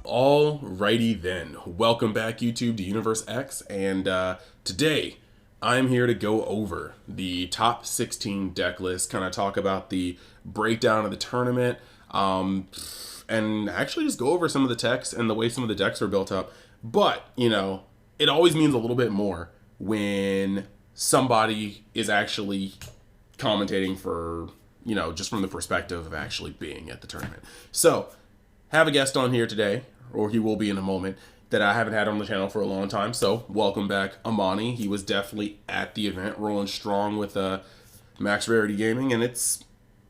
Alrighty then, welcome back YouTube to Universe X, and today I'm here to go over the top 16 deck list, kind of talk about the breakdown of the tournament, and actually just go over some of the techs and the way some of the decks were built up. But, you know, it always means a little bit more when somebody is actually commentating for, you know, just from the perspective of actually being at the tournament. So, have a guest on here today, or he will be in a moment, that I haven't had on the channel for a long time. So welcome back, Amani. He was definitely at the event, rolling strong with Max Rarity Gaming, and it's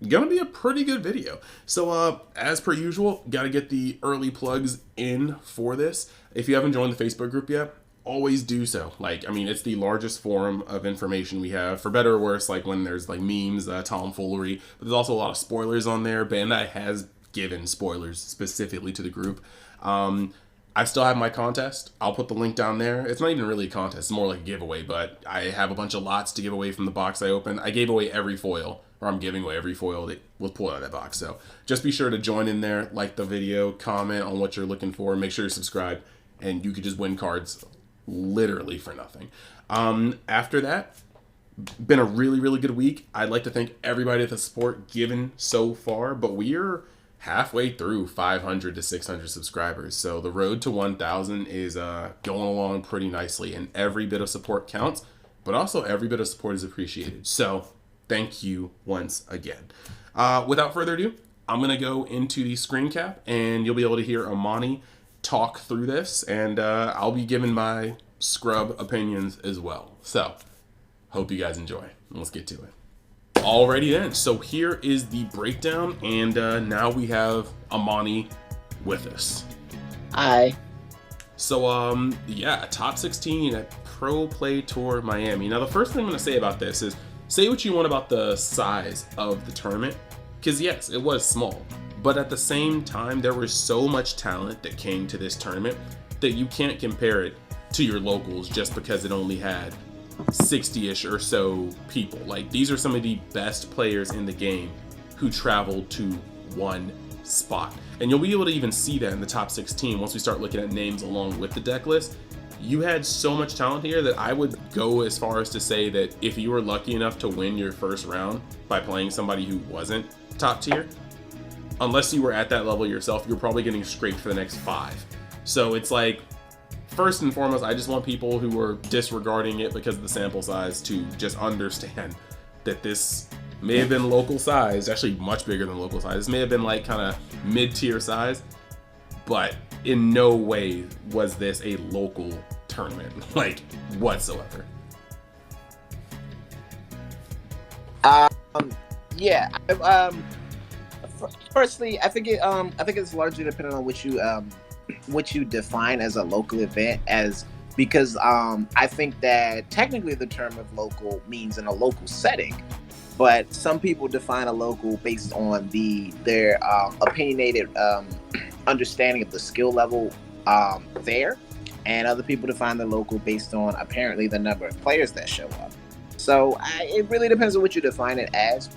gonna be a pretty good video. So as per usual, got to get the early plugs in for this. If you haven't joined the Facebook group yet, always do so. Like, I mean, it's the largest forum of information we have, for better or worse, like when there's like memes, tomfoolery, but there's also a lot of spoilers on there. Bandai has given spoilers specifically to the group. I still have my contest. I'll put the link down there. It's not even really a contest, it's more like a giveaway, but I have a bunch of lots to give away from the box I opened. I gave away every foil, or I'm giving away every foil that was pulled out of that box. So just be sure to join in there, like the video, comment on what you're looking for, make sure you're subscribed, and you could just win cards literally for nothing. After that, been a really, really good week. I'd like to thank everybody for the support given so far, but we're halfway through 500 to 600 subscribers. So the road to 1,000 is going along pretty nicely, and every bit of support counts, but also every bit of support is appreciated. So thank you once again. Without further ado, I'm going to go into the screen cap, and you'll be able to hear Amani talk through this, and I'll be giving my scrub opinions as well. So hope you guys enjoy. Let's get to it. Alrighty then, so here is the breakdown, and now we have Amani with us. Hi. So yeah, top 16 at Pro Play Tour Miami. Now the first thing I'm going to say about this is, say what you want about the size of the tournament, because yes, it was small, but at the same time there was so much talent that came to this tournament that you can't compare it to your locals just because it only had 60-ish or so people. Like, these are some of the best players in the game who traveled to one spot, and you'll be able to even see that in the top 16 once we start looking at names along with the deck list. You had so much talent here that I would go as far as to say that if you were lucky enough to win your first round by playing somebody who wasn't top tier, unless you were at that level yourself, you're probably getting scraped for the next 5. So it's like, first and foremost, I just want people who are disregarding it because of the sample size to just understand that this may have been local size, actually much bigger than local size. This may have been like kind of mid-tier size, but in no way was this a local tournament, like, whatsoever. Yeah. Firstly, I think it's largely dependent on what you define as a local event, because I think that technically the term of local means in a local setting, but some people define a local based on their opinionated understanding of the skill level there, and other people define the local based on apparently the number of players that show up. So it really depends on what you define it as.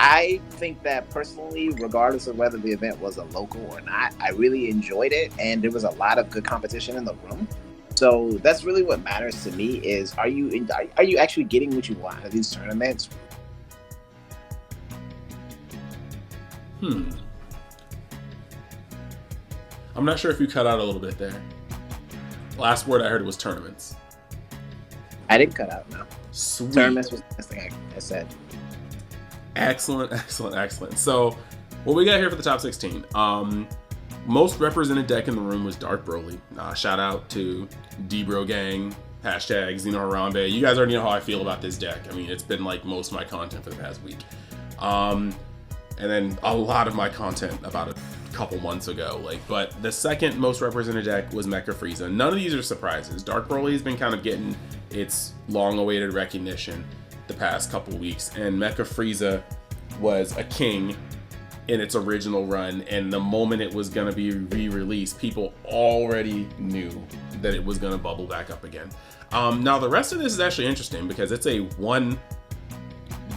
I think that personally, regardless of whether the event was a local or not, I really enjoyed it, and there was a lot of good competition in the room. So that's really what matters to me: is are you actually getting what you want out of these tournaments? I'm not sure if you cut out a little bit there. Last word I heard was tournaments. I didn't cut out, no. Sweet. Tournaments was the last thing I said. Excellent, excellent, excellent. So what we got here for the top 16. Most represented deck in the room was Dark Broly. Shout out to D-Bro Gang, hashtag Xeno Harambe. You guys already know how I feel about this deck. I mean, it's been like most of my content for the past week. And then a lot of my content about a couple months ago. But the second most represented deck was Mecha Frieza. None of these are surprises. Dark Broly has been kind of getting its long-awaited recognition the past couple weeks, and Mecha Frieza was a king in its original run, and the moment it was going to be re-released, people already knew that it was going to bubble back up again. Now the rest of this is actually interesting because it's a one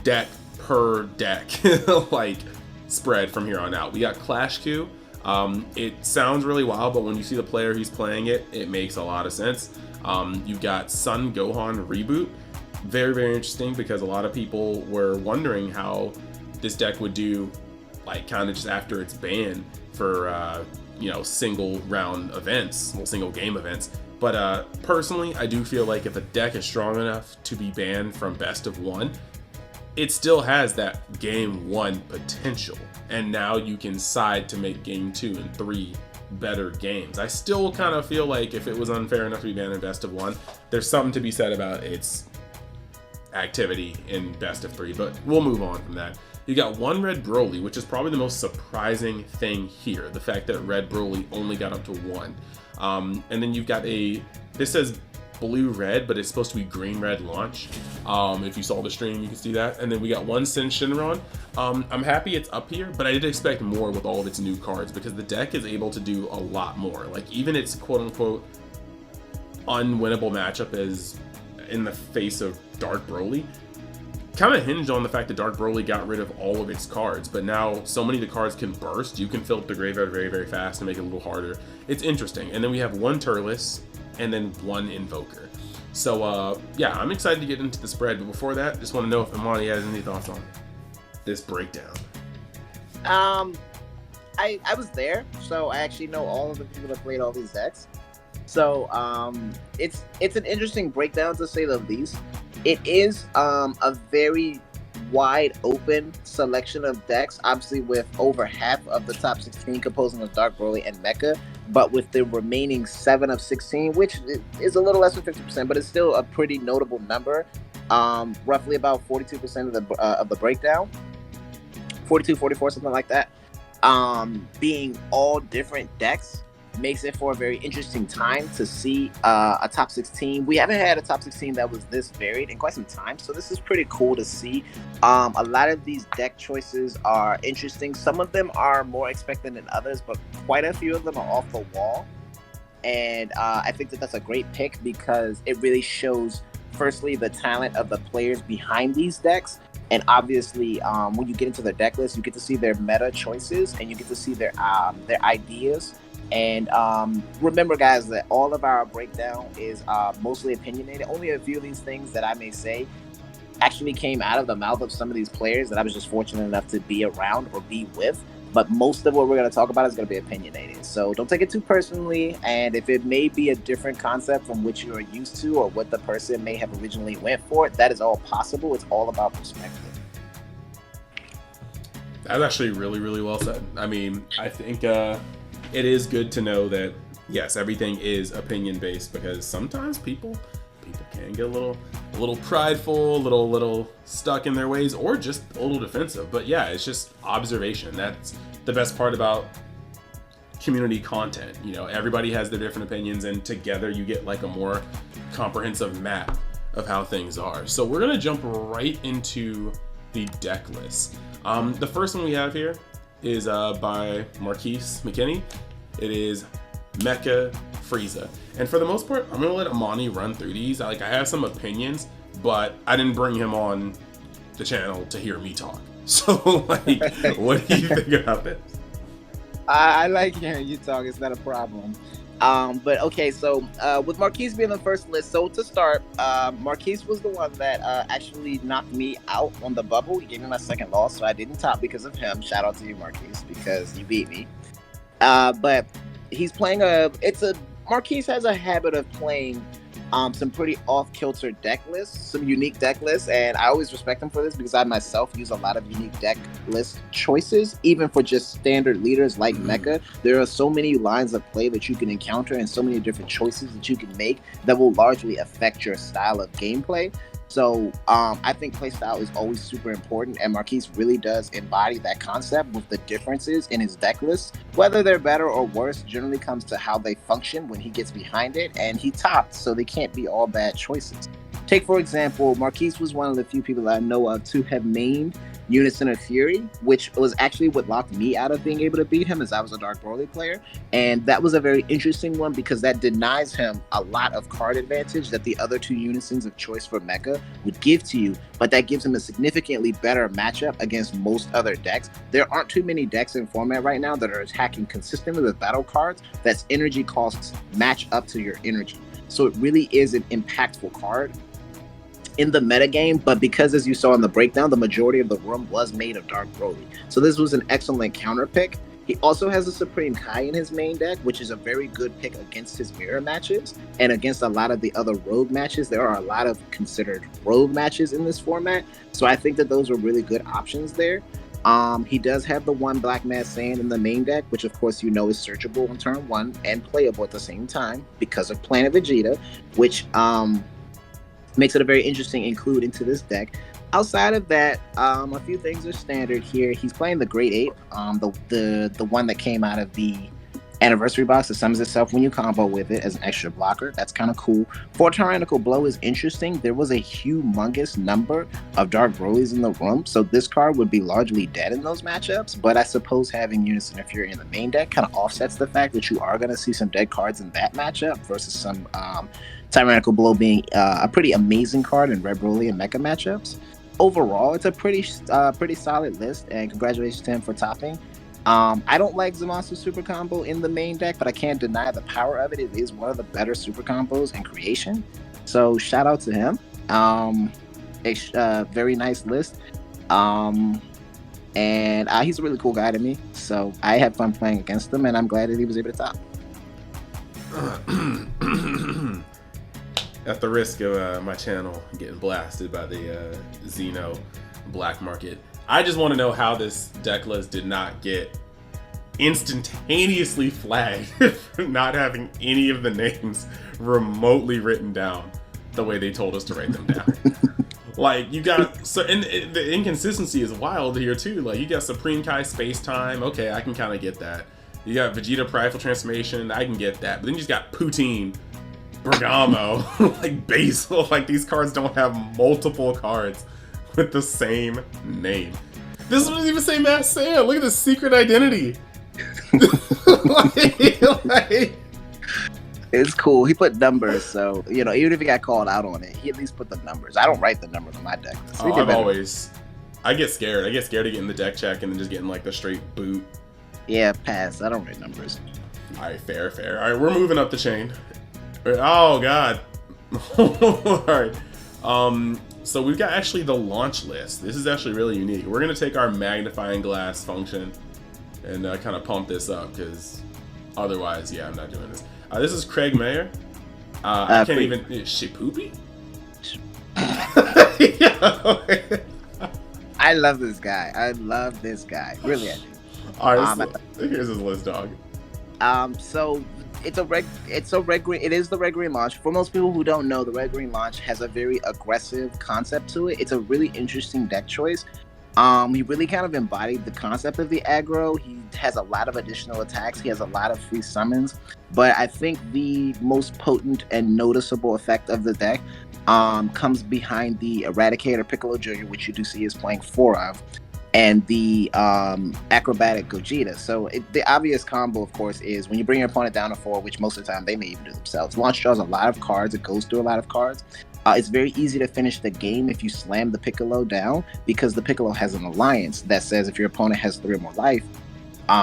deck per deck like spread from here on out. We got Clash Q, It sounds really wild, but when you see the player who's playing it, it makes a lot of sense. You've got Sun Gohan Reboot. Very, very interesting, because a lot of people were wondering how this deck would do, like, kind of just after its ban for, single round events, single game events. But personally, I do feel like if a deck is strong enough to be banned from best of one, it still has that game one potential. And now you can side to make game 2 and 3 better games. I still kind of feel like if it was unfair enough to be banned in best of one, there's something to be said about its activity in best of 3, but we'll move on from that. You got one Red Broly, which is probably the most surprising thing here, the fact that Red Broly only got up to 1. And then you've got this says blue-red, but it's supposed to be green-red launch. If you saw the stream, you can see that. And then we got one Sin Shinron. I'm happy it's up here, but I did expect more with all of its new cards, because the deck is able to do a lot more. Like, even its quote-unquote unwinnable matchup is in the face of Dark Broly kind of hinged on the fact that Dark Broly got rid of all of its cards, but now so many of the cards can burst. You can fill up the graveyard very, very fast and make it a little harder. It's interesting. And then we have one Turles and then one Invoker. So yeah, I'm excited to get into the spread, but before that, just want to know if Amani has any thoughts on this breakdown. I was there, so I actually know all of the people that played all these decks. So it's an interesting breakdown, to say the least. It is a very wide open selection of decks, obviously with over half of the top 16 composing of Dark Broly and Mecha, but with the remaining 7 of 16, which is a little less than 50%, but it's still a pretty notable number. Roughly about 42% of the breakdown, 42, 44, something like that. Being all different decks makes it for a very interesting time to see a top 16. We haven't had a top 16 that was this varied in quite some time, so this is pretty cool to see. A lot of these deck choices are interesting. Some of them are more expected than others, but quite a few of them are off the wall. And I think that that's a great pick, because it really shows, firstly, the talent of the players behind these decks. And obviously, when you get into their deck list, you get to see their meta choices, and you get to see their ideas. And remember, guys, that all of our breakdown is mostly opinionated. Only a few of these things that I may say actually came out of the mouth of some of these players that I was just fortunate enough to be around or be with. But most of what we're going to talk about is going to be opinionated. So don't take it too personally. And if it may be a different concept from which you are used to, or what the person may have originally went for, that is all possible. It's all about perspective. That's actually really, really well said. I mean, I think it is good to know that, yes, everything is opinion based, because sometimes people can get a little prideful, a little stuck in their ways, or just a little defensive. But yeah, it's just observation. That's the best part about community content. You know, everybody has their different opinions, and together you get like a more comprehensive map of how things are. So we're gonna jump right into the deck list. The first one we have here is by Marquise McKinney. It is Mecha Frieza. And for the most part, I'm gonna let Amani run through these. I have some opinions, but I didn't bring him on the channel to hear me talk. So what do you think about this? I like hearing you talk. It's not a problem. But okay, so with Marquise being the first list, so to start, Marquise was the one that actually knocked me out on the bubble. He gave me my second loss, so I didn't top because of him. Shout out to you, Marquise, because you beat me. But he's playing Marquise has a habit of playing some pretty off-kilter deck lists, some unique deck lists, and I always respect him for this, because I myself use a lot of unique deck list choices, even for just standard leaders like Mecha. There are so many lines of play that you can encounter, and so many different choices that you can make that will largely affect your style of gameplay. So I think playstyle is always super important, and Marquise really does embody that concept, with the differences in his deck list. Whether they're better or worse generally comes to how they function when he gets behind it, and he topped, so they can't be all bad choices. Take, for example, Marquise was one of the few people that I know of to have mained Unison of Fury, which was actually what locked me out of being able to beat him, as I was a Dark Broly player. And that was a very interesting one because that denies him a lot of card advantage that the other two Unisons of choice for Mecha would give to you, but that gives him a significantly better matchup against most other decks. There aren't too many decks in format right now that are attacking consistently with battle cards that's energy costs match up to your energy. So it really is an impactful card in the metagame, but because, as you saw in the breakdown, the majority of the room was made of Dark Broly. So this was an excellent counter pick. He also has a Supreme Kai in his main deck, which is a very good pick against his mirror matches and against a lot of the other rogue matches. There are a lot of considered rogue matches in this format, so I think that those are really good options there. He does have the one Black Mass Sand in the main deck, which of course you know is searchable on turn 1 and playable at the same time because of Planet Vegeta, which makes it a very interesting include into this deck. Outside of that, a few things are standard here. He's playing the Great Ape, the one that came out of the anniversary box that summons itself when you combo with it as an extra blocker. That's kind of cool. For Tyrannical Blow is interesting. There was a humongous number of Dark Brolys in the room, so this card would be largely dead in those matchups, but I suppose having Unison of Fury in the main deck kind of offsets the fact that you are going to see some dead cards in that matchup versus some Tyrannical Blow being a pretty amazing card in Red Broly and Mecha matchups. Overall, it's a pretty solid list, and congratulations to him for topping. I don't like Zamasu Super Combo in the main deck, but I can't deny the power of it. It is one of the better super combos in creation. So shout out to him. A very nice list. And he's a really cool guy to me. So I had fun playing against him, and I'm glad that he was able to top. At the risk of my channel getting blasted by the Xeno black market, I just want to know how this deck list did not get instantaneously flagged for not having any of the names remotely written down the way they told us to write them down. Like, you got, so, and the inconsistency is wild here too. Like, you got Supreme Kai Space Time, okay, I can kind of get that. You got Vegeta Prideful Transformation, I can get that. But then you just got Poutine, Bergamo, like Basil. Like, these cards don't have multiple cards with the same name. This doesn't even say Matt Sam. Look at the secret identity. like, it's cool. He put numbers, so you know, even if he got called out on it, he at least put the numbers. I don't write the numbers on my deck. So I get scared. I get scared of getting the deck check and then just getting like the straight boot. Yeah, pass. I don't write numbers. All right, fair. All right, we're moving up the chain. Oh God. All right. So we've got actually the launch list. This is actually really unique. We're gonna take our magnifying glass function and kind of pump this up because otherwise, yeah, I'm not doing this. This is Craig Mayer. I can't even. Shipoopy? I love this guy. Really, I do. All right, so here's his list, dog. So it's a red green. It is the red green launch. For most people who don't know, the red green launch has a very aggressive concept to it. It's a really interesting deck choice. He really kind of embodied the concept of the aggro. He has a lot of additional attacks. He has a lot of free summons. But I think the most potent and noticeable effect of the deck comes behind the Eradicator Piccolo Jr., which you do see is playing 4 of, and the Acrobatic Gogeta. So the obvious combo, of course, is when you bring your opponent down to 4, which most of the time they may even do themselves. Launch draws a lot of cards. It goes through a lot of cards. It's very easy to finish the game if you slam the Piccolo down, because the Piccolo has an alliance that says if your opponent has 3 or more life,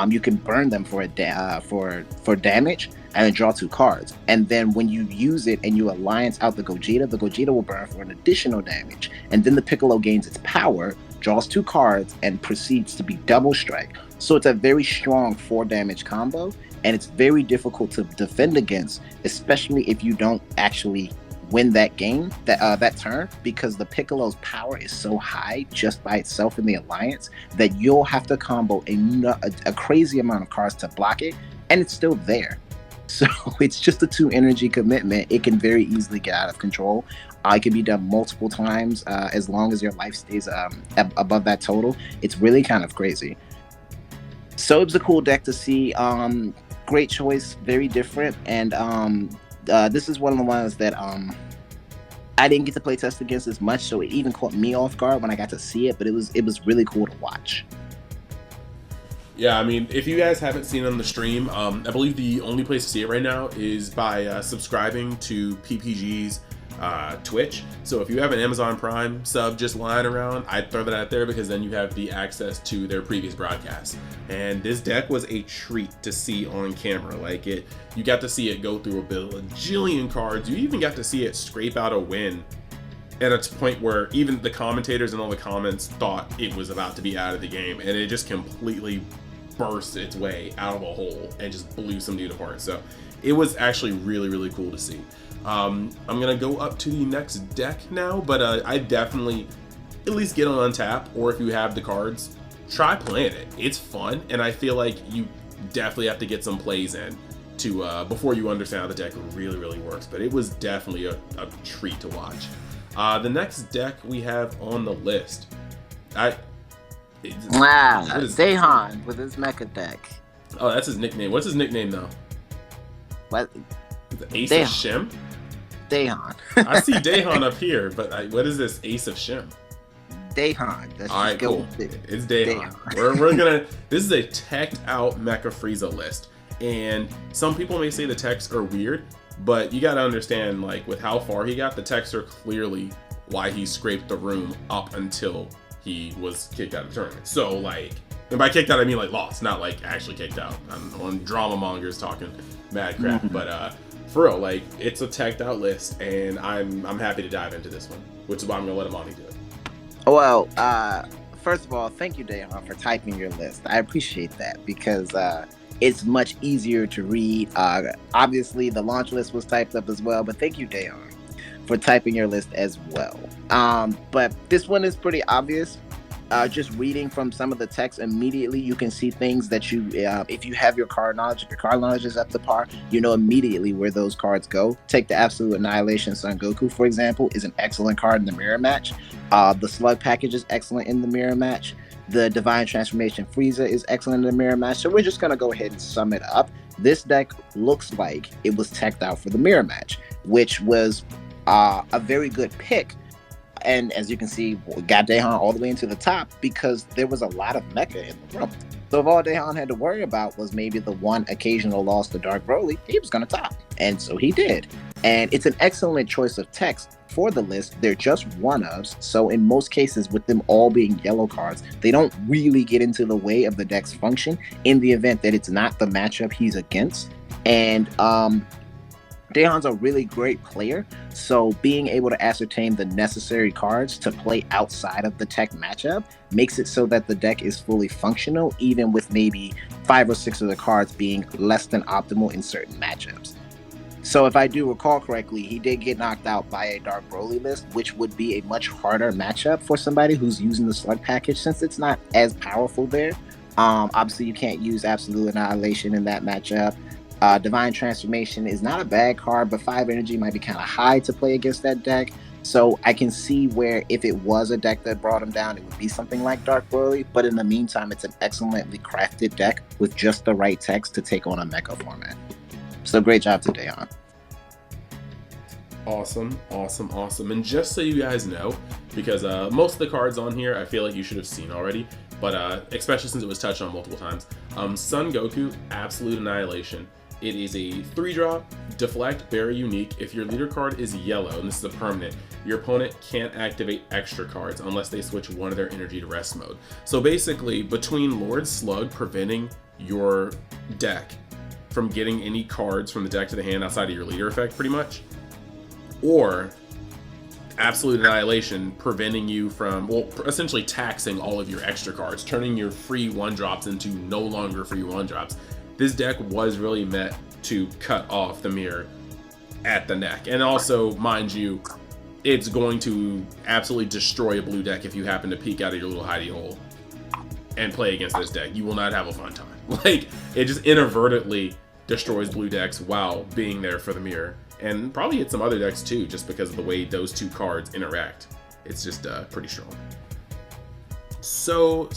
you can burn them for damage and then draw 2 cards. And then when you use it and you alliance out the Gogeta will burn for an additional damage. And then the Piccolo gains its power, draws 2 cards, and proceeds to be double strike. So it's a very strong 4 damage combo, and it's very difficult to defend against, especially if you don't actually win that game, that turn, because the Piccolo's power is so high just by itself in the alliance that you'll have to combo a crazy amount of cards to block it, and it's still there. So it's just a 2 energy commitment. It can very easily get out of control. It can be done multiple times as long as your life stays above that total. It's really kind of crazy. So it's a cool deck to see. Great choice, very different, and this is one of the ones that I didn't get to play test against as much, so it even caught me off guard when I got to see it. But it was really cool to watch. Yeah, I mean, if you guys haven't seen it on the stream, I believe the only place to see it right now is by subscribing to PPG's Twitch. So if you have an Amazon Prime sub just lying around, I'd throw that out there because then you have the access to their previous broadcasts. And this deck was a treat to see on camera. Like you got to see it go through a bajillion cards. You even got to see it scrape out a win at a point where even the commentators and all the comments thought it was about to be out of the game, and it just completely burst its way out of a hole and just blew some dude apart. So it was actually really, really cool to see. I'm gonna go up to the next deck now, but I definitely at least get on tap, or if you have the cards, try playing it. It's fun, and I feel like you definitely have to get some plays in to before you understand how the deck really, really works. But it was definitely a treat to watch. The next deck we have on the list, Daehan with his mecha deck. Oh, that's his nickname. What's his nickname though? What? The Ace of Shim? Daehan. I see Daehan up here, but what is this Ace of Shim? Daehan. All right, cool. It's Daehan. We're gonna. This is a teched out Mecha Frieza list, and some people may say the techs are weird, but you got to understand, like with how far he got, the techs are clearly why he scraped the room up until he was kicked out of the tournament. So like, and by kicked out I mean like lost, not like actually kicked out. I'm on drama mongers talking mad crap, but for real, like it's a teched out list, and I'm happy to dive into this one, which is why I'm gonna let Amani do it. Well, first of all, thank you, Daehan, for typing your list. I appreciate that because it's much easier to read. Obviously, the launch list was typed up as well, but thank you, Daehan, for typing your list as well. But this one is pretty obvious. Just reading from some of the text, immediately you can see things that you, if you have your card knowledge, if your card knowledge is up to par, you know immediately where those cards go. Take the Absolute Annihilation Son Goku, for example, is an excellent card in the mirror match. The Slug package is excellent in the mirror match. The Divine Transformation Frieza is excellent in the mirror match. So we're just going to go ahead and sum it up. This deck looks like it was teched out for the mirror match, which was a very good pick. And as you can see, we got Daehan all the way into the top because there was a lot of mecha in the room. So if all Daehan had to worry about was maybe the one occasional loss to Dark Broly, he was going to top. And so he did. And it's an excellent choice of text for the list. They're just one-ofs. So in most cases, with them all being yellow cards, they don't really get into the way of the deck's function in the event that it's not the matchup he's against. And Daehan's a really great player, so being able to ascertain the necessary cards to play outside of the tech matchup makes it so that the deck is fully functional, even with maybe 5 or 6 of the cards being less than optimal in certain matchups. So if I do recall correctly, he did get knocked out by a Dark Broly list, which would be a much harder matchup for somebody who's using the Slug package since it's not as powerful there. Obviously, you can't use Absolute Annihilation in that matchup. Divine Transformation is not a bad card, but 5 energy might be kind of high to play against that deck. So I can see where if it was a deck that brought him down, it would be something like Dark Broly. But in the meantime, it's an excellently crafted deck with just the right text to take on a mecha format. So great job to Daehan. Awesome. And just so you guys know, because most of the cards on here I feel like you should have seen already, but especially since it was touched on multiple times. Son Goku, Absolute Annihilation. It is a 3-drop, deflect, very unique. If your leader card is yellow, and this is a permanent, your opponent can't activate extra cards unless they switch one of their energy to rest mode. So basically, between Lord Slug preventing your deck from getting any cards from the deck to the hand outside of your leader effect, pretty much, or Absolute Annihilation preventing you from, well, essentially taxing all of your extra cards, turning your free 1-drops into no longer free 1-drops. This deck was really meant to cut off the mirror at the neck. And also, mind you, it's going to absolutely destroy a blue deck if you happen to peek out of your little hidey hole and play against this deck. You will not have a fun time. Like, it just inadvertently destroys blue decks while being there for the mirror. And probably hit some other decks too, just because of the way those two cards interact. It's just pretty strong. So.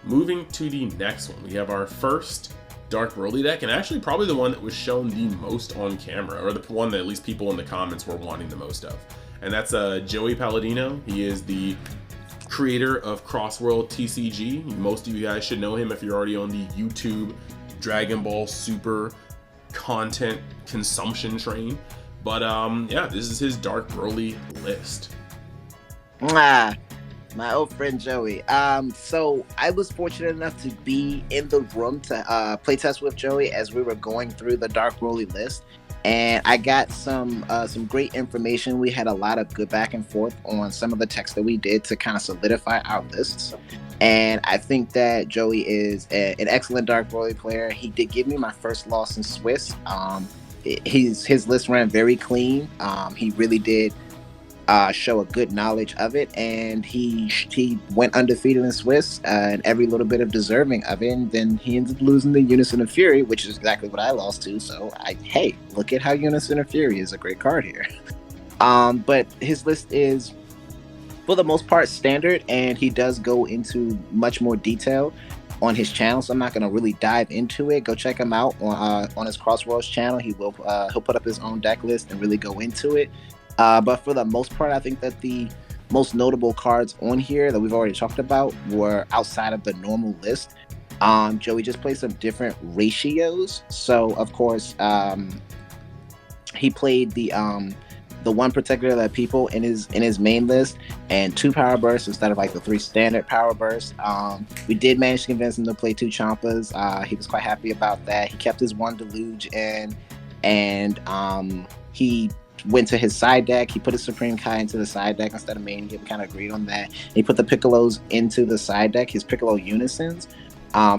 Moving to the next one, we have our first Dark Broly deck, and actually probably the one that was shown the most on camera, or the one that at least people in the comments were wanting the most of. And that's Joey Palladino. He is the creator of Crossworld TCG. Most of you guys should know him if you're already on the YouTube Dragon Ball Super content consumption train. But yeah, this is his Dark Broly list. My old friend Joey. So I was fortunate enough to be in the room to playtest with Joey as we were going through the Dark Broly list, and I got some great information. We had a lot of good back and forth on some of the text that we did to kind of solidify our lists. And I think that Joey is an excellent Dark Broly player. He did give me my first loss in Swiss. His list ran very clean. He really did show a good knowledge of it, and he went undefeated in Swiss, and every little bit of deserving of it. And then he ended up losing the Unison of Fury, which is exactly what I lost to. So hey, look at how Unison of Fury is a great card here. But his list is, for the most part, standard, and he does go into much more detail on his channel, so I'm not going to really dive into it. Go check him out on his Crossworlds channel. He'll put up his own deck list and really go into it. But for the most part, I think that the most notable cards on here that we've already talked about were outside of the normal list. Joey just played some different ratios. So of course, he played the one Protector of the People in his main list, and 2 power bursts instead of like the 3 standard power bursts. We did manage to convince him to play 2 Champas. He was quite happy about that. He kept his 1 Deluge in, and he went to his side deck. He put his Supreme Kai into the side deck instead of main. He kind of agreed on that. He put the Piccolos into the side deck, his Piccolo Unisons,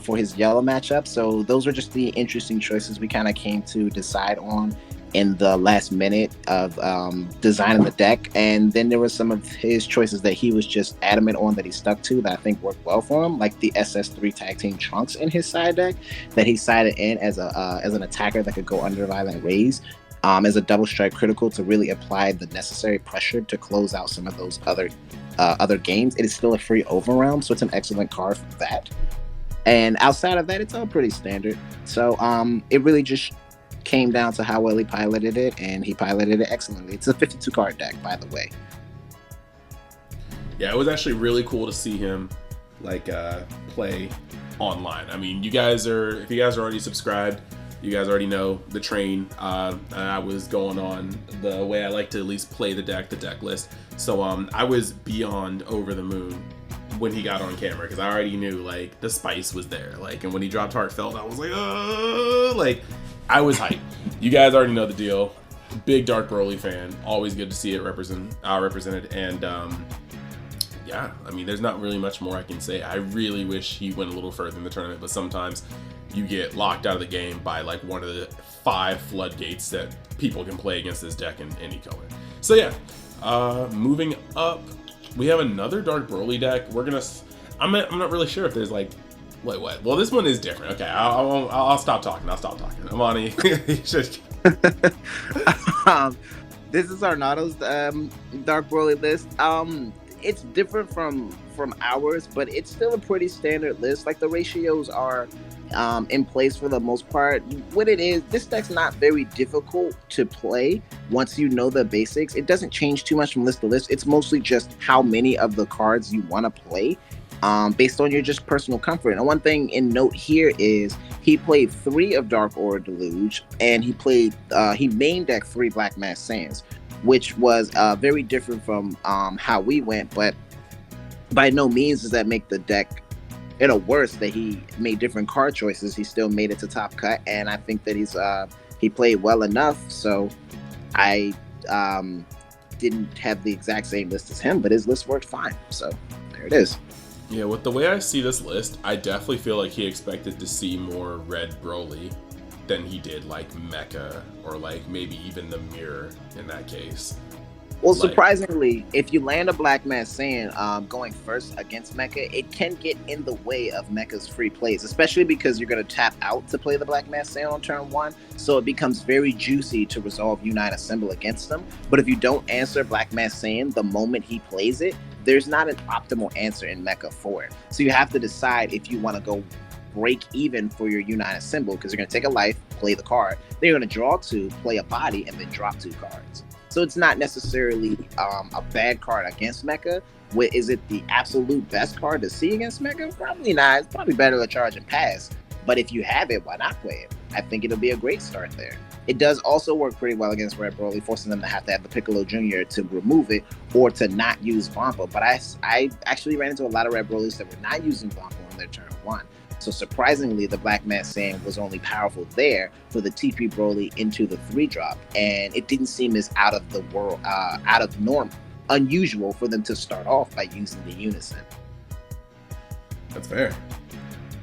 for his yellow matchup. So those were just the interesting choices we kind of came to decide on in the last minute of designing the deck. And then there were some of his choices that he was just adamant on that he stuck to that I think worked well for him, like the SS3 Tag Team Trunks in his side deck that he sided in as an attacker that could go under Violent Raise. As a double strike critical to really apply the necessary pressure to close out some of those other games. It is still a free overwhelm, so it's an excellent card for that. And outside of that, it's all pretty standard. So it really just came down to how well he piloted it, and he piloted it excellently. It's a 52 card deck, by the way. Yeah, it was actually really cool to see him play online. I mean, if you guys are already subscribed, you guys already know the train. I was going on the way I like to at least play the deck list. So I was beyond over the moon when he got on camera, because I already knew like the spice was there. And when he dropped Heartfelt, I was like, I was hyped. You guys already know the deal. Big Dark Broly fan. Always good to see it represented. And yeah, I mean, there's not really much more I can say. I really wish he went a little further in the tournament, but sometimes you get locked out of the game by like one of the 5 floodgates that people can play against this deck in any color. So yeah, moving up, we have another Dark Broly deck. I'm not really sure if there's like, wait, what? Well, this one is different. Okay, I'll stop talking. Amani, this is Arnado's Dark Broly list. It's different from ours, but it's still a pretty standard list. Like, the ratios are in place for the most part. What it is, this deck's not very difficult to play once you know the basics. It doesn't change too much from list to list. It's mostly just how many of the cards you want to play based on your just personal comfort. And one thing in note here is he played 3 of Dark Aura Deluge, and he main decked 3 Black Mass Sands, which was very different from how we went, but by no means does that make the deck worse that he made different card choices. He still made it to top cut, and I think that he played well enough. So I didn't have the exact same list as him, but his list worked fine. So there it is. Yeah, with the way I see this list, I definitely feel like he expected to see more Red Broly than he did like Mecha, or like maybe even the Mirror in that case. Well, surprisingly, if you land a Black Mass Sand going first against Mecha, it can get in the way of Mecha's free plays, especially because you're going to tap out to play the Black Mass Sand on turn 1, so it becomes very juicy to resolve Unite Assemble against them. But if you don't answer Black Mass Sand the moment he plays it, there's not an optimal answer in Mecha for it. So you have to decide if you want to go break even for your United symbol, because you're going to take a life, play the card, then you're going to draw 2, play a body, and then drop 2 cards. So it's not necessarily a bad card against Mecha. Is it the absolute best card to see against Mecha? Probably not. It's probably better to charge and pass. But if you have it, why not play it? I think it'll be a great start there. It does also work pretty well against Red Broly, forcing them to have the Piccolo Jr. to remove it or to not use Vampa. But I actually ran into a lot of Red Brolys that were not using Vampa on their turn 1. So surprisingly, the Black Mass Sand was only powerful there for the TP Broly into the 3-drop. And it didn't seem as out of the world, out of norm, unusual for them to start off by using the Unison. That's fair.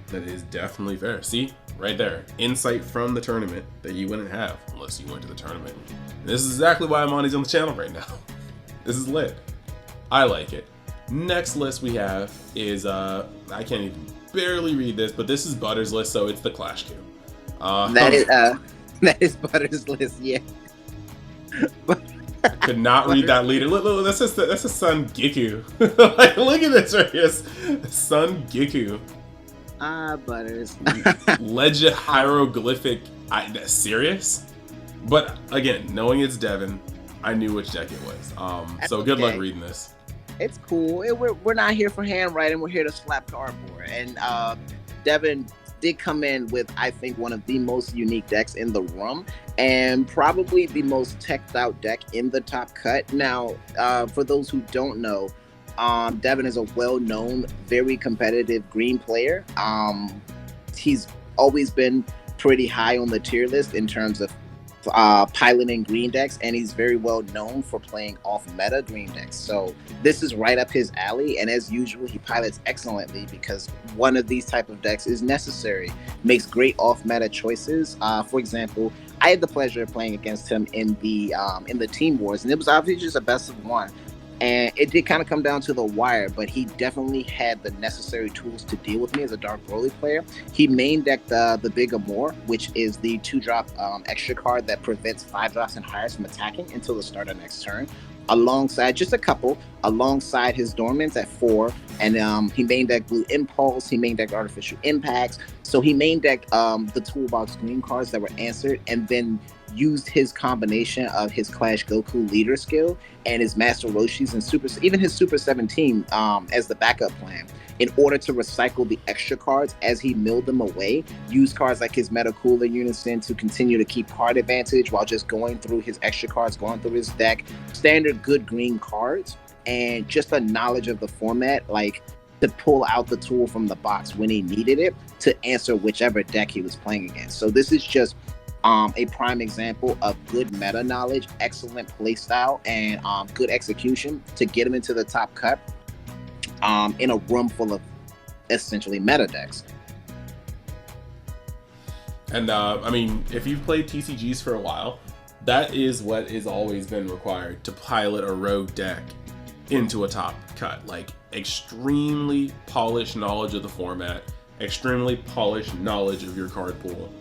That is definitely fair. See, right there, insight from the tournament that you wouldn't have unless you went to the tournament. And this is exactly why Amani's on the channel right now. This is lit. I like it. Next list we have is I can't even barely read this, but this is Butter's list, so it's the Clash Queue. That is Butter's list, yeah. I could not read that leader. Look, that's a Sun Goku. Like, look at this right here. Sun Goku. Butters. Legend hieroglyphic. Serious? But again, knowing it's Devin, I knew which deck it was. So good luck reading this. It's cool. We're not here for handwriting. We're here to slap cardboard. And Devin did come in with, I think, one of the most unique decks in the room, and probably the most teched out deck in the top cut. Now, for those who don't know, Devin is a well-known, very competitive green player. He's always been pretty high on the tier list in terms of piloting green decks, and he's very well known for playing off-meta green decks. So this is right up his alley, and as usual, he pilots excellently because one of these type of decks is necessary. Makes great off-meta choices. For example, I had the pleasure of playing against him in the Team Wars, and it was obviously just a best of 1. And it did kind of come down to the wire, but he definitely had the necessary tools to deal with me as a Dark Broly player. He main decked the Big Amor, which is the 2-drop extra card that prevents 5 drops and higher from attacking until the start of next turn. Alongside his Dormants at 4, and he main decked Blue Impulse, he main decked Artificial Impacts. So he main decked the Toolbox green cards that were answered, and then used his combination of his Clash Goku leader skill and his Master Roshi's and even his Super 17 as the backup plan in order to recycle the extra cards as he milled them away. Use cards like his Meta Cooler Unison to continue to keep card advantage while just going through his extra cards, going through his deck. Standard good green cards, and just a knowledge of the format, like to pull out the tool from the box when he needed it to answer whichever deck he was playing against. So this is just a prime example of good meta knowledge, excellent play style, and good execution to get him into the top cut in a room full of essentially meta decks. And I mean, if you've played TCGs for a while, that is what has always been required to pilot a rogue deck into a top cut. Like, extremely polished knowledge of the format, extremely polished knowledge of your card pool,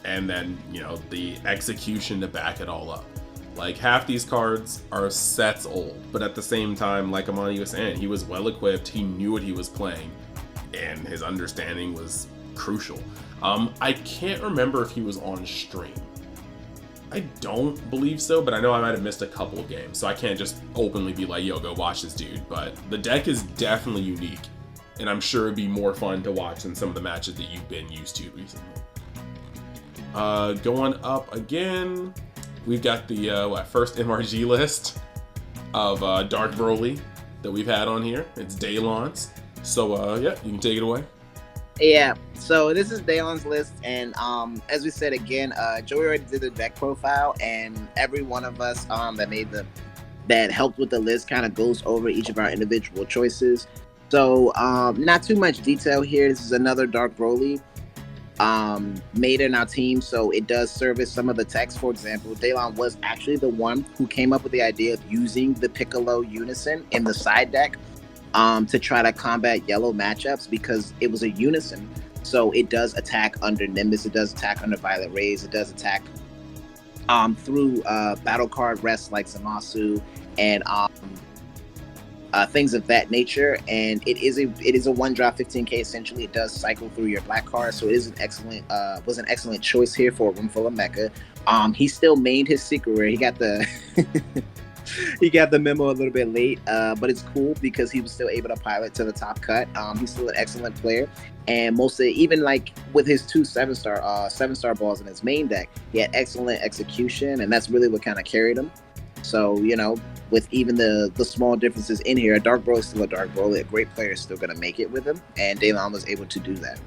and then, you know, the execution to back it all up. Like, half these cards are sets old, but at the same time, like Amani was saying, he was well equipped, he knew what he was playing, and his understanding was crucial. I can't remember if he was on stream. I don't believe so, but I know I might have missed a couple of games, so I can't just openly be like, yo, go watch this dude. But the deck is definitely unique, and I'm sure it'd be more fun to watch than some of the matches that you've been used to recently. Going up again, we've got the first MRG list of Dark Broly that we've had on here. It's Daylon's. So yeah, you can take it away. Yeah, so this is Daylon's list, and as we said again, Joey already did the deck profile, and every one of us that helped with the list kind of goes over each of our individual choices. So not too much detail here. This is another Dark Broly made in our team, so it does service some of the text. For example, Daylon was actually the one who came up with the idea of using the Piccolo Unison in the side deck to try to combat yellow matchups, because it was a Unison, so it does attack under Nimbus, it does attack under Violet Rays, it does attack through battle card rests like Zamasu and things of that nature. And it is a one drop 15k. Essentially, it does cycle through your black card, so it is an excellent was an excellent choice here for a room full of mecha. He still mained his secret rare. He got the he got the memo a little bit late, but it's cool because he was still able to pilot to the top cut. He's still an excellent player, and mostly even like with his two 7-star balls in his main deck, he had excellent execution, and that's really what kind of carried him. So, you know, with even the small differences in here, a Dark Bro is still a Dark Bro. A great player is still going to make it with him, and Daylon was able to do that.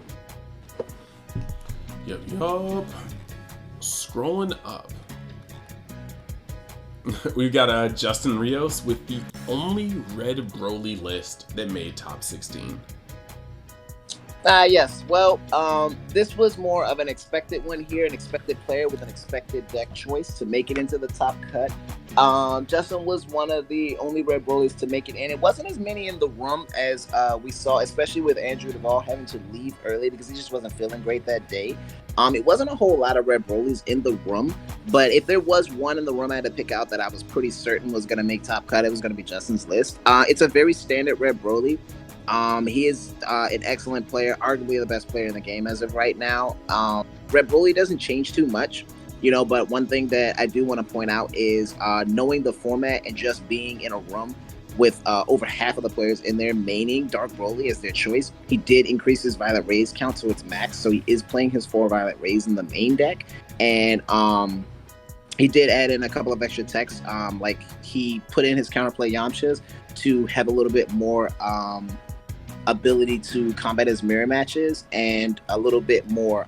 Yup. Scrolling up. We've got Justin Rios with the only red Broly list that made top 16. Yes. Well, this was more of an expected one here, an expected player with an expected deck choice to make it into the top cut. Justin was one of the only red Broly's to make it in. It wasn't as many in the room as we saw, especially with Andrew Duvall having to leave early because he just wasn't feeling great that day. It wasn't a whole lot of red Broly's in the room, but if there was one in the room I had to pick out that I was pretty certain was going to make top cut, it was going to be Justin's list. It's a very standard red Broly. He is an excellent player, arguably the best player in the game as of right now. Red Broly doesn't change too much, you know, but one thing that I do want to point out is knowing the format and just being in a room with over half of the players in there maining Dark Broly as their choice. He did increase his Violet Rays count to its max, so he is playing his 4 Violet Rays in the main deck. And he did add in a couple of extra techs, like he put in his counterplay Yamchas to have a little bit more ability to combat his mirror matches and a little bit more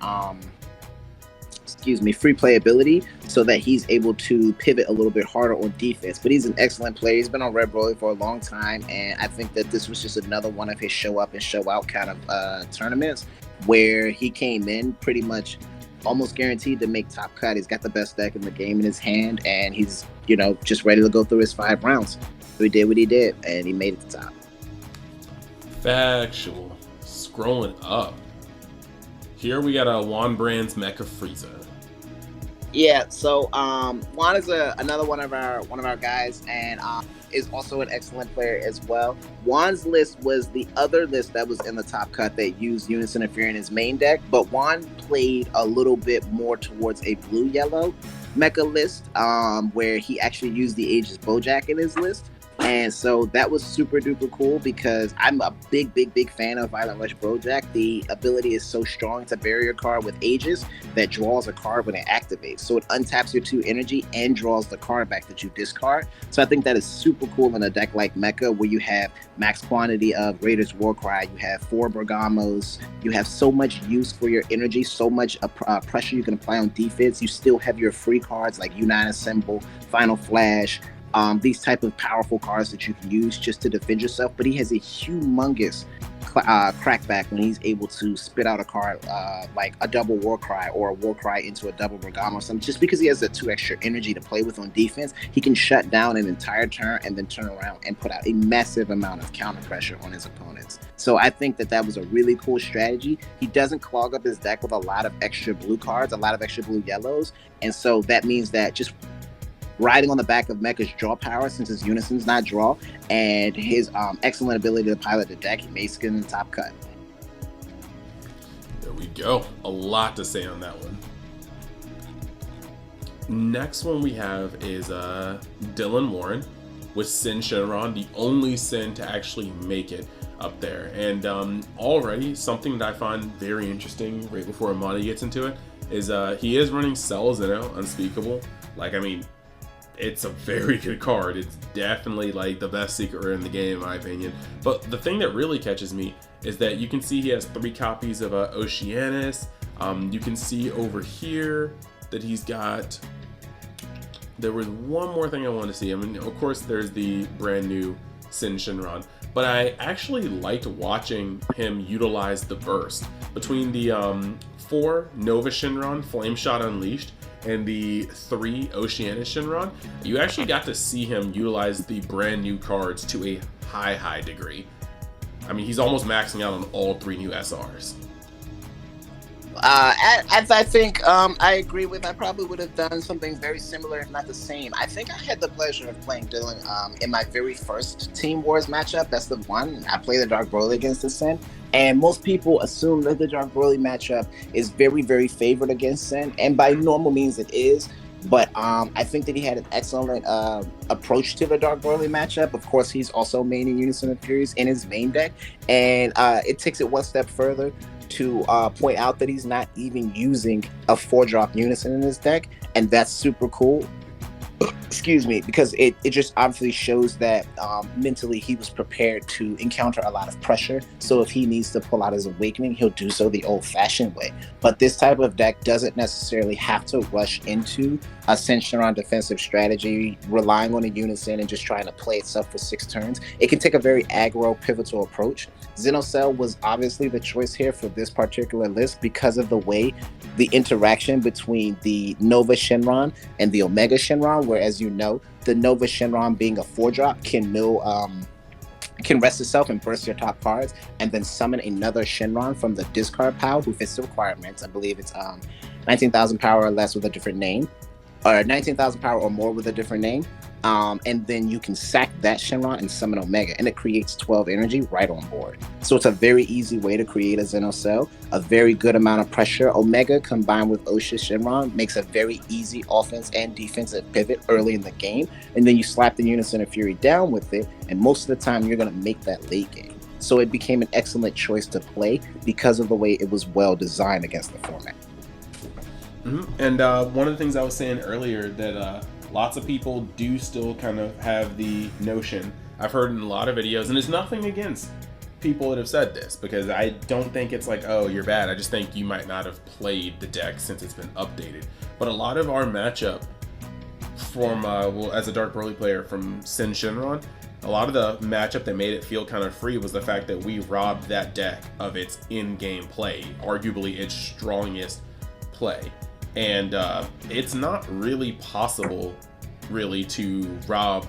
free playability, so that he's able to pivot a little bit harder on defense. But he's an excellent player. He's been on Red Broly for a long time, and I think that this was just another one of his show up and show out kind of tournaments where he came in pretty much almost guaranteed to make top cut. He's got the best deck in the game in his hand, and he's, you know, just ready to go through his 5 rounds. So he did what he did, and he made it to top. Factual. Scrolling up. Here we got a Juan Brand's Mecha Frieza. Yeah, so Juan is another one of our guys, and is also an excellent player as well. Juan's list was the other list that was in the top cut that used Unison Interfere in his main deck, but Juan played a little bit more towards a blue-yellow mecha list, where he actually used the Aegis Bojack in his list. And so that was super duper cool because I'm a big fan of Violent Rush Bojack. The ability is so strong. It's a barrier card with Aegis that draws a card when it activates. So it untaps your 2 energy and draws the card back that you discard. So I think that is super cool in a deck like Mecha, where you have max quantity of Raider's Warcry, you have 4 Bergamos, you have so much use for your energy, so much pressure you can apply on defense. You still have your free cards like Unite Assemble, Final Flash, these type of powerful cards that you can use just to defend yourself. But he has a humongous crackback when he's able to spit out a card like a double Warcry or a Warcry into a double Bergamo or something. Just because he has that 2 extra energy to play with on defense, he can shut down an entire turn and then turn around and put out a massive amount of counter pressure on his opponents. So I think that was a really cool strategy. He doesn't clog up his deck with a lot of extra blue cards, a lot of extra blue yellows, and so that means that just riding on the back of Mecha's draw power, since his Unison's not draw, and his excellent ability to pilot the deck, he made skin in the top cut. There we go. A lot to say on that one. Next one we have is Dylan Warren with Sin Shenron, the only Sin to actually make it up there. And already something that I find very interesting right before Amani gets into it is he is running Cell Zeno Unspeakable. Like, I mean, it's a very good card. It's definitely like the best secret rare in the game, in my opinion. But the thing that really catches me is that you can see he has 3 copies of Oceanus. You can see over here that he's got... There was one more thing I wanted to see. I mean, of course, there's the brand new Sin Shenron. But I actually liked watching him utilize the burst. Between the 4 Nova Shenron Flame Shot Unleashed and the 3 Oceanus Shenron, you actually got to see him utilize the brand new cards to a high degree. I mean, he's almost maxing out on all 3 new SRs. As I think I agree with, I probably would have done something very similar, if not the same. I think I had the pleasure of playing Dylan in my very first Team Wars matchup. That's the one. I played the Dark Broly against the Sin. And most people assume that the Dark Broly matchup is very, very favored against Sin. And by normal means, it is. But I think that he had an excellent approach to the Dark Broly matchup. Of course, he's also maining Unison of Furies in his main deck. And it takes it one step further to point out that he's not even using a 4-drop Unison in his deck. And that's super cool. Excuse me, because it just obviously shows that mentally he was prepared to encounter a lot of pressure. So if he needs to pull out his Awakening, he'll do so the old-fashioned way. But this type of deck doesn't necessarily have to rush into a Shenron defensive strategy, relying on a Unison and just trying to play itself for 6 turns. It can take a very aggro, pivotal approach. Xenocell was obviously the choice here for this particular list because of the way the interaction between the Nova Shenron and the Omega Shenron, where, as you know, the Nova Shenron being a 4-drop can rest itself and burst your top cards and then summon another Shenron from the discard pile who fits the requirements. I believe it's 19,000 power or less with a different name, or 19,000 power or more with a different name. And then you can sack that Shenron and summon Omega, and it creates 12 energy right on board. So it's a very easy way to create a Xenocell, a very good amount of pressure. Omega combined with Osha Shenron makes a very easy offense and defensive pivot early in the game, and then you slap the Unison of Fury down with it, and most of the time you're going to make that late game. So it became an excellent choice to play because of the way it was well designed against the format. Mm-hmm. And one of the things I was saying earlier that lots of people do still kind of have the notion, I've heard in a lot of videos, and it's nothing against people that have said this, because I don't think it's like, oh, you're bad. I just think you might not have played the deck since it's been updated. But a lot of our matchup from, as a Dark Broly player from Sin Shenron, a lot of the matchup that made it feel kind of free was the fact that we robbed that deck of its in-game play, arguably its strongest play. And it's not really possible really to rob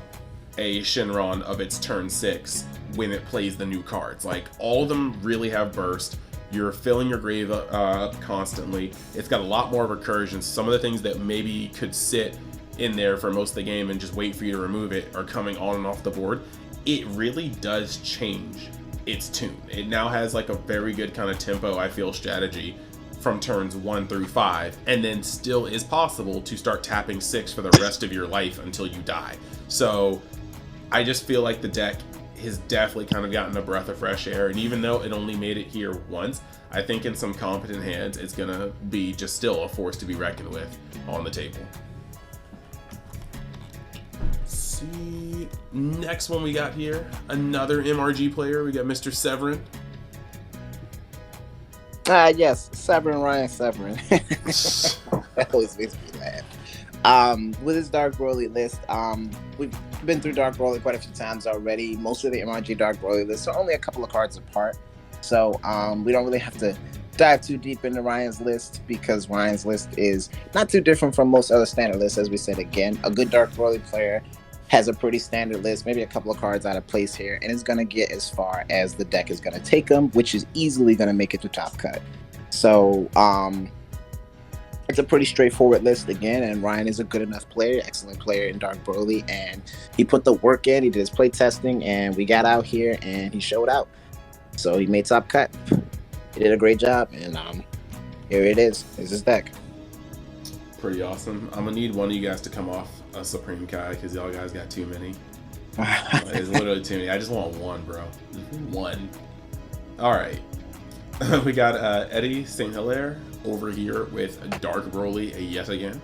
a Shenron of its turn 6 when it plays the new cards. Like, all of them really have burst. You're filling your grave up constantly. It's got a lot more recursions. Some of the things that maybe could sit in there for most of the game and just wait for you to remove it are coming on and off the board. It really does change its tune. It now has like a very good kind of tempo, I feel, strategy from turns 1 through 5, and then still is possible to start tapping 6 for the rest of your life until you die. So I just feel like the deck has definitely kind of gotten a breath of fresh air, and even though it only made it here once, I think in some competent hands it's gonna be just still a force to be reckoned with on the table. Let's see, next one we got here, another MRG player. We got Mr. Severin. Yes, Severin, Ryan Severin. That always makes me laugh. With his Dark Broly list, we've been through Dark Broly quite a few times already. Most of the MRG Dark Broly lists are only a couple of cards apart, so we don't really have to dive too deep into Ryan's list, because Ryan's list is not too different from most other standard lists. As we said, again, a good Dark Broly player has a pretty standard list, maybe a couple of cards out of place here, and is going to get as far as the deck is going to take them, which is easily going to make it to top cut. So it's a pretty straightforward list again, and Ryan is a good enough player, excellent player in Dark Broly, and he put the work in, he did his play testing, and we got out here and he showed out. So he made top cut. He did a great job, and here it is. Here's his deck. Pretty awesome. I'm gonna need one of you guys to come off a Supreme Kai, because y'all guys got too many. It's literally too many. I just want one, bro. One. All right. We got Eddie St. Hilaire over here with Dark Broly yet again.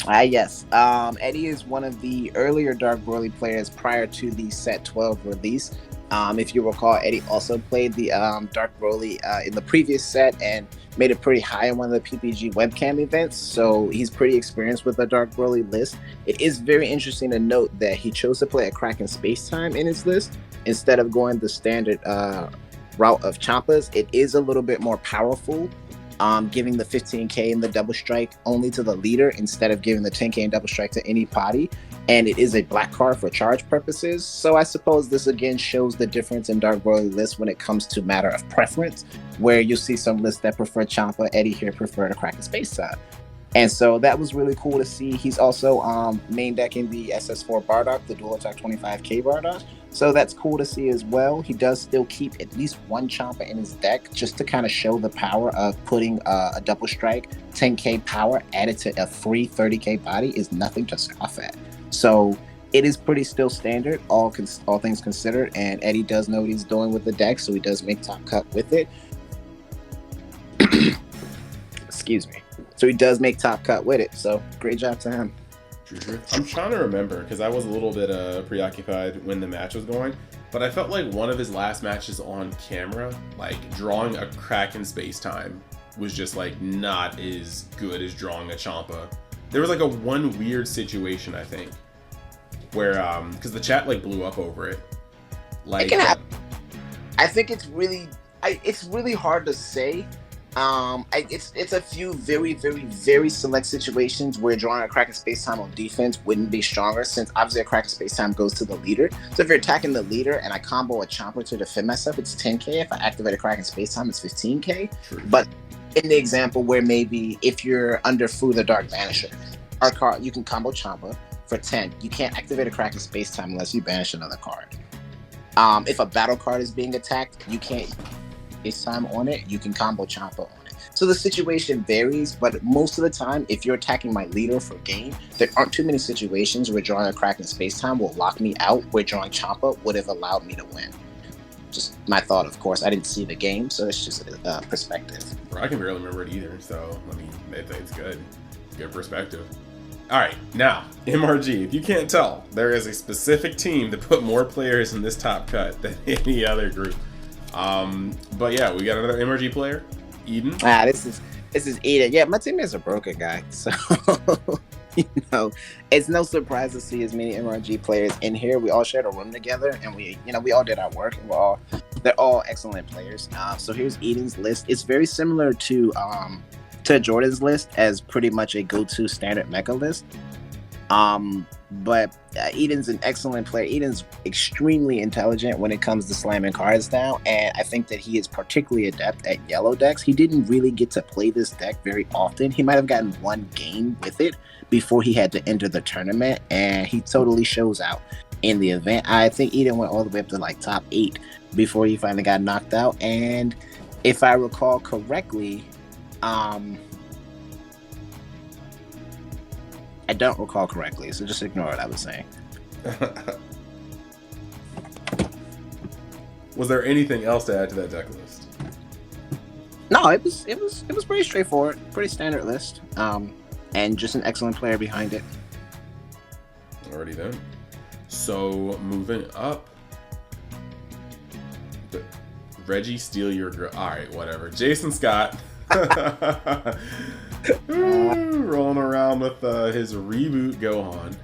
Yes. Eddie is one of the earlier Dark Broly players prior to the Set 12 release. If you recall, Eddie also played the Dark Broly in the previous set and made it pretty high in one of the PPG webcam events, so he's pretty experienced with the Dark Broly list. It is very interesting to note that he chose to play a Kraken Space Time in his list instead of going the standard route of Champas. It is a little bit more powerful, giving the 15k and the double strike only to the leader instead of giving the 10k and double strike to any party. and it is a black card for charge purposes. So I suppose this again shows the difference in Dark Broly lists when it comes to matter of preference, where you'll see some lists that prefer Champa. Eddie here preferred a Kraken Space Time. And so that was really cool to see. He's also main decking the SS4 Bardock, the dual attack 25k Bardock. So that's cool to see as well. He does still keep at least one Champa in his deck just to kind of show the power of putting a double strike 10k power added to a free 30k body is nothing to scoff at. So it is pretty still standard, all things considered. And Eddie does know what he's doing with the deck, so he does make top cut with it. Excuse me. So he does make top cut with it. So great job to him. True. I'm trying to remember because I was a little bit preoccupied when the match was going, but I felt like one of his last matches on camera, like drawing a Kraken Space Time, was just like not as good as drawing a Champa. There was like a one weird situation, I think, where because the chat like blew up over it. Like I think it's really hard to say. It's a few very, very, very select situations where drawing a Kraken Space Time on defense wouldn't be stronger, since obviously a Kraken Space Time goes to the leader. So if you're attacking the leader and I combo a Chomper to defend myself, it's 10k. If I activate a Kraken Space Time, it's 15k. True. But in the example where maybe if you're under Fu the Dark Banisher, our card, you can combo Champa for 10. You can't activate a Kraken Space Time unless you banish another card. If a battle card is being attacked, you can't Space Time on it, you can combo Champa on it. So the situation varies, but most of the time, if you're attacking my leader for game, there aren't too many situations where drawing a Kraken Space Time will lock me out, where drawing Champa would have allowed me to win. Just my thought, of course. I didn't see the game, so it's just a perspective. Bro, I can barely remember it either, so I mean, it's good. Good perspective. All right, now, MRG. If you can't tell, there is a specific team that put more players in this top cut than any other group. But yeah, we got another MRG player, Eden. This is Eden. Yeah, my teammates are broken, guy. So it's no surprise to see as many MRG players in here. We all shared a room together, and we all did our work, and they're all excellent players. So here's Eden's list. It's very similar to Jordan's list as pretty much a go-to standard mecha list. But Eden's an excellent player. Eden's extremely intelligent when it comes to slamming cards down, and I think that he is particularly adept at yellow decks. He didn't really get to play this deck very often. He might have gotten one game with it before he had to enter the tournament, and he totally shows out in the event. I think Eden went all the way up to like top 8 before he finally got knocked out, and if I recall correctly, I don't recall correctly, so just ignore what I was saying. Was there anything else to add to that deck list? No, it was pretty straightforward, pretty standard list, and just an excellent player behind it. Alrighty then. So moving up, Reggie, steal your girl. All right, whatever. Jason Scott. Rolling around with his reboot Gohan.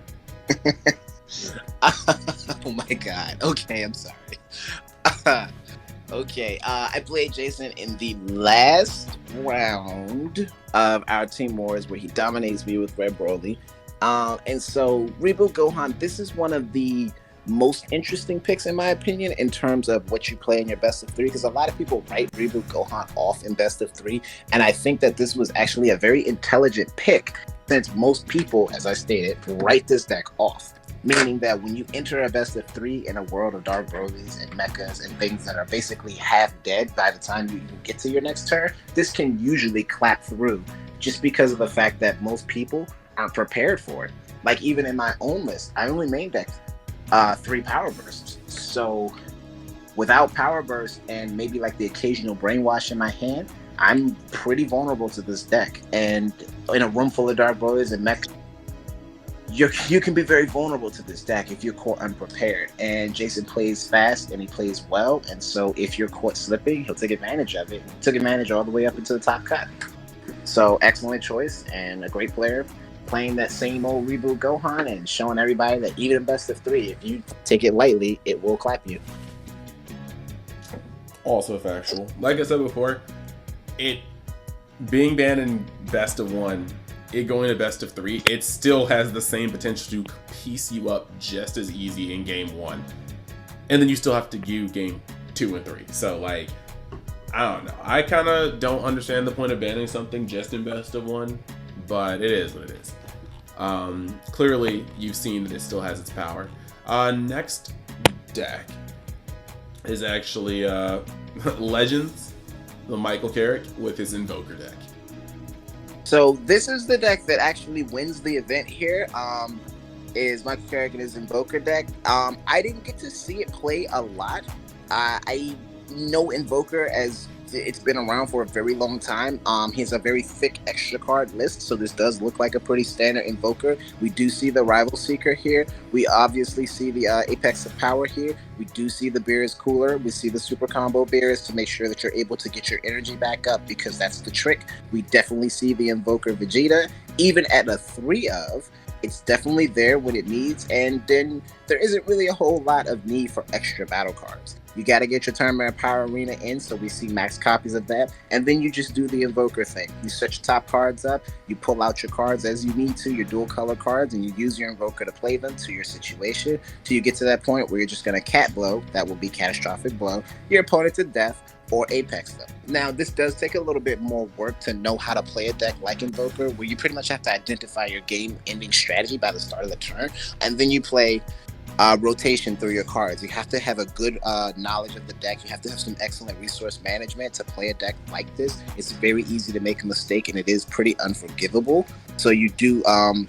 Oh my god. Okay, I'm sorry. Okay, I played Jason in the last round of our Team Wars where he dominates me with Red Broly. And so Reboot Gohan, this is one of the most interesting picks in my opinion in terms of what you play in your best of 3, because a lot of people write Reboot Gohan off in best of 3, and I think that this was actually a very intelligent pick, since most people, as I stated, write this deck off, meaning that when you enter a best of 3 in a world of Dark Brolys and mechas and things that are basically half dead by the time you even get to your next turn, this can usually clap through just because of the fact that most people aren't prepared for it. Like even in my own list, I only main decked 3 power bursts. So without power burst and maybe like the occasional brainwash in my hand, I'm pretty vulnerable to this deck. And in a room full of Dark Brothers and mech, you can be very vulnerable to this deck if you're caught unprepared. And Jason plays fast and he plays well, and so if you're caught slipping, he'll take advantage of it. He took advantage all the way up into the top cut. So excellent choice and a great player, playing that same old Reboot Gohan and showing everybody that even in best of 3, if you take it lightly, it will clap you. Also factual. Like I said before, it being banned in best of 1 it going to best of 3, it still has the same potential to piece you up just as easy in game 1. And then you still have to do game 2 and 3. So, like, I don't know. I kind of don't understand the point of banning something just in best of 1, but it is what it is. Clearly, you've seen that it still has its power. Next deck is actually Legends, the Michael Carrick with his Invoker deck. So this is the deck that actually wins the event here. Is Michael Carrick and his Invoker deck. I didn't get to see it play a lot. I know Invoker as it's been around for a very long time. He has a very thick extra card list, so this does look like a pretty standard Invoker. We do see the Rival Seeker here. We obviously see the Apex of Power here. We do see the Beerus Cooler. We see the Super Combo Beerus to make sure that you're able to get your energy back up, because that's the trick. We definitely see the Invoker Vegeta. Even at a 3 of, it's definitely there when it needs, and then there isn't really a whole lot of need for extra battle cards. You got to get your Tournament Power Arena in, so we see max copies of that, and then you just do the Invoker thing. You set your top cards up, you pull out your cards as you need to, your dual color cards, and you use your Invoker to play them to your situation, till you get to that point where you're just going to cat blow, that will be Catastrophic Blow, your opponent to death, or Apex them. Now, this does take a little bit more work to know how to play a deck like Invoker, where you pretty much have to identify your game-ending strategy by the start of the turn, and then you play rotation through your cards. You have to have a good knowledge of the deck. You have to have some excellent resource management to play a deck like this. It's very easy to make a mistake, and it is pretty unforgivable. So you do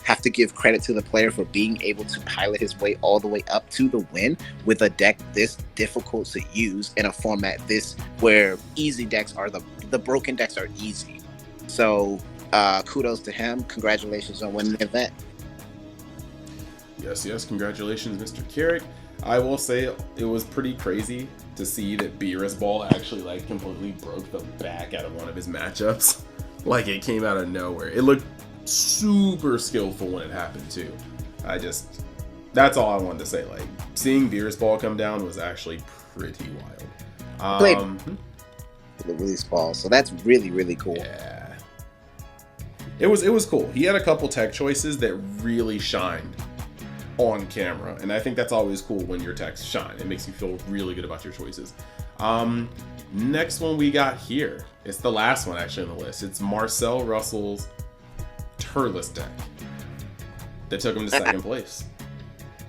have to give credit to the player for being able to pilot his way all the way up to the win with a deck this difficult to use in a format this where easy decks are the broken decks are easy. So kudos to him. Congratulations on winning the event. Yes, congratulations, Mr. Carrick. I will say it was pretty crazy to see that Beerus Ball actually like completely broke the back out of one of his matchups. Like, it came out of nowhere. It looked super skillful when it happened too. That's all I wanted to say. Like, seeing Beerus Ball come down was actually pretty wild. The release ball, so that's really, really cool. Yeah, it was cool. He had a couple tech choices that really shined on camera, and I think that's always cool when your techs shine. It makes you feel really good about your choices. Next one we got here, it's the last one actually on the list. It's Marcel Russell's Turles deck that took him to second place.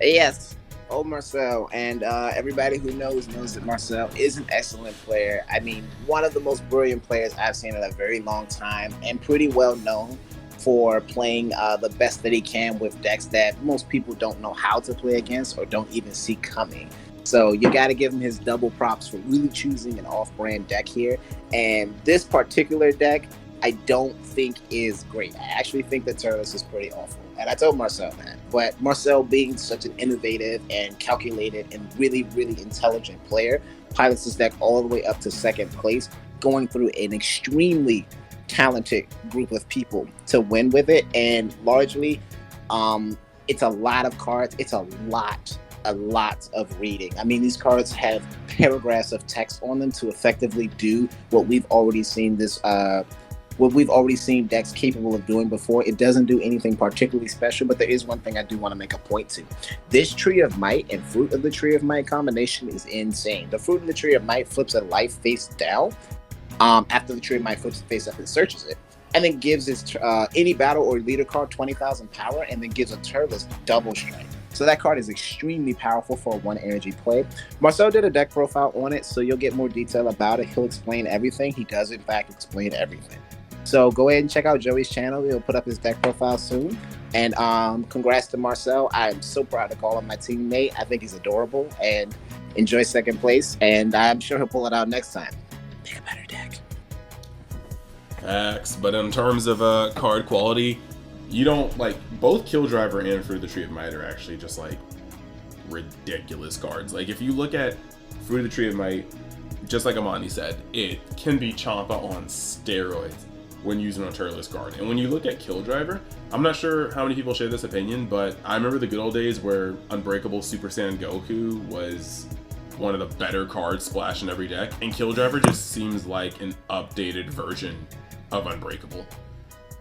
Yes, Marcel, and everybody who knows that Marcel is an excellent player. I mean, one of the most brilliant players I've seen in a very long time, and pretty well known for playing the best that he can with decks that most people don't know how to play against or don't even see coming. So you got to give him his double props for really choosing an off-brand deck here. And this particular deck, I don't think is great. I actually think that Turles is pretty awful. And I told Marcel that. But Marcel, being such an innovative and calculated and really, really intelligent player, pilots this deck all the way up to second place, going through an extremely talented group of people to win with it. And largely it's a lot of cards. It's a lot of reading. I mean, these cards have paragraphs of text on them to effectively do what we've already seen decks capable of doing before. It doesn't do anything particularly special, but there is one thing I do want to make a point to. This Tree of Might and Fruit of the Tree of Might combination is insane. The Fruit of the Tree of Might flips a life face down after the Tree of Might flips it face up and searches it, and then gives its any battle or leader card 20,000 power, and then gives a Turles double strike. So that card is extremely powerful for a 1 energy play. Marcel did a deck profile on it, so you'll get more detail about it. He'll explain everything. He does, in fact, explain everything. So go ahead and check out Joey's channel. He'll put up his deck profile soon. And congrats to Marcel. I'm so proud to call him my teammate. I think he's adorable, and enjoy second place. And I'm sure he'll pull it out next time. Pick a better deck. Facts. But in terms of card quality, you don't like both Kill Driver and Fruit of the Tree of Might are actually just like ridiculous cards. Like, if you look at Fruit of the Tree of Might, just like Amani said, it can be Champa on steroids when using a Turles card. And when you look at Kill Driver, I'm not sure how many people share this opinion, but I remember the good old days where Unbreakable Super Saiyan Goku was one of the better cards splashed in every deck, and Kill Driver just seems like an updated version of Unbreakable.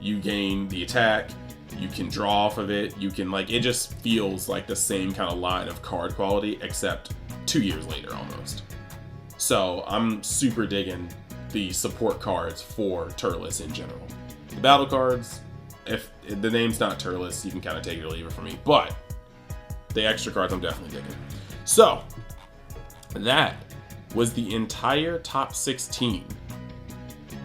You gain the attack, you can draw off of it, you can like, it just feels like the same kind of line of card quality, except 2 years later almost. So I'm super digging the support cards for Turles in general. The battle cards, if the name's not Turles, you can kind of take it or leave it from me, but the extra cards I'm definitely digging. So that was the entire top 16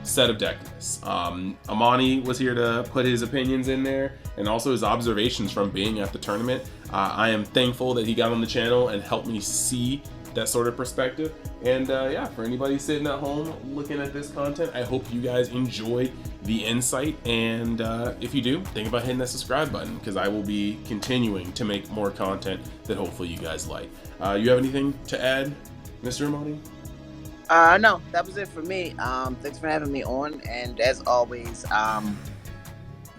set of deck lists. Amani was here to put his opinions in there and also his observations from being at the tournament. I am thankful that he got on the channel and helped me see that sort of perspective. And yeah, for anybody sitting at home looking at this content, I hope you guys enjoy the insight. And if you do, think about hitting that subscribe button, because I will be continuing to make more content that hopefully you guys like. You have anything to add, Mr. Amani? No, that was it for me. Thanks for having me on, and as always,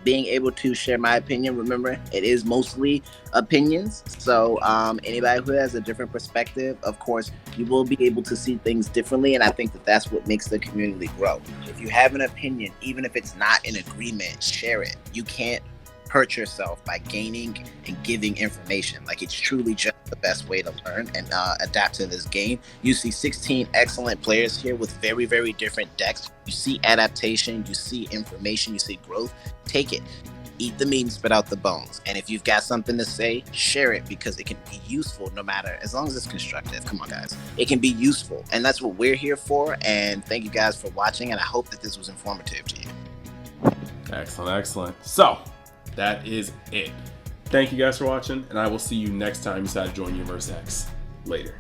being able to share my opinion. Remember, it is mostly opinions, so anybody who has a different perspective, of course, you will be able to see things differently, and I think that that's what makes the community grow. If you have an opinion, even if it's not in agreement, share it. You can't hurt yourself by gaining and giving information. Like, it's truly just the best way to learn and adapt to this game. You see 16 excellent players here with very, very different decks. You see adaptation, you see information, you see growth. Take it, eat the meat and spit out the bones. And if you've got something to say, share it, because it can be useful, no matter, as long as it's constructive. Come on, guys, it can be useful, and that's what we're here for. And thank you guys for watching, and I hope that this was informative to you. Excellent. So that is it. Thank you guys for watching, and I will see you next time inside Join Universe X. Later.